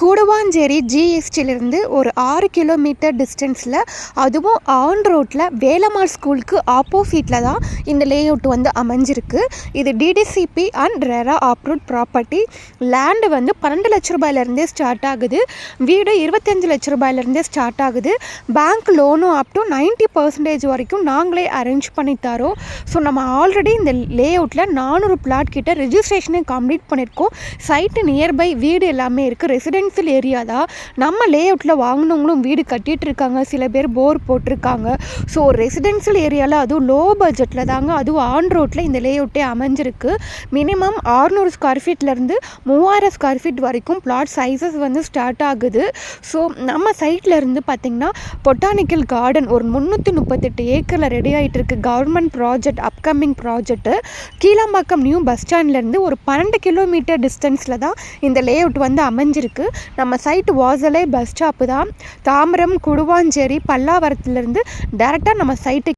கூடுவாஞ்சேரி ஜிஎஸ்டியிலிருந்து ஒரு 6 கிலோமீட்டர் டிஸ்டன்ஸில், அதுவும் ஆன் ரோட்டில் வேலம்மாள் ஸ்கூலுக்கு ஆப்போசிட்டில் தான் இந்த லேஅவுட் வந்து அமைஞ்சிருக்கு. இது DTCP and RERA approved property. Land வந்து 12 லட்ச ரூபாயிலேருந்தே ஸ்டார்ட் ஆகுது. வீடு 25 லட்ச ரூபாயிலேருந்தே ஸ்டார்ட் ஆகுது. பேங்க் லோனும் அப் டு 90% வரைக்கும் நாங்களே அரேஞ்ச் பண்ணி தரோம். ஸோ நம்ம ஆல்ரெடி இந்த லேஅவுட்டில் 400 பிளாட் கிட்ட ரெஜிஸ்ட்ரேஷனை கம்ப்ளீட் பண்ணியிருக்கோம். சைட்டு நியர்பை வீடு எல்லாமே இருக்குது. ரெசிடென்ஷியல் ஏரியா தான். நம்ம லேஅவுட்டில் வாங்கினவங்களும் வீடு கட்டிகிட்டு இருக்காங்க. சில பேர் போர் போட்டிருக்காங்க. ஸோ ரெசிடென்ஷியல் ஏரியாவில் அதுவும் லோ பட்ஜெட்டில் தாங்க, அதுவும் ஆன் ரோட்டில் இந்த லேஅவுட்டே அமைஞ்சிருக்கு. மினிமம் 600 ஸ்கொயர் ஃபீட்லேருந்து 3000 ஸ்கொயர் ஃபீட் வரைக்கும் பிளாட் சைஸஸ் வந்து ஸ்டார்ட் ஆகுது. ஸோ நம்ம சைட்டில் இருந்து பார்த்திங்கன்னா பொட்டானிக்கல் கார்டன் ஒரு 338 ஏக்கரில் ரெடி ஆகிட்டு இருக்கு. Government project, upcoming project. Keelambakkam new bus ஸ்டாண்ட்லேருந்து ஒரு 12 கிலோமீட்டர் டிஸ்டன்ஸில் தான் இந்த லேஅவுட் வந்து அமைஞ்சிருக்கு. நம்ம சைட்டு வாசலே பஸ் ஸ்டாப்பு தான். தாம்பரம், கூடுவாஞ்சேரி, பல்லாவரத்துலேருந்து டேரெக்டாக நம்ம சைட்டு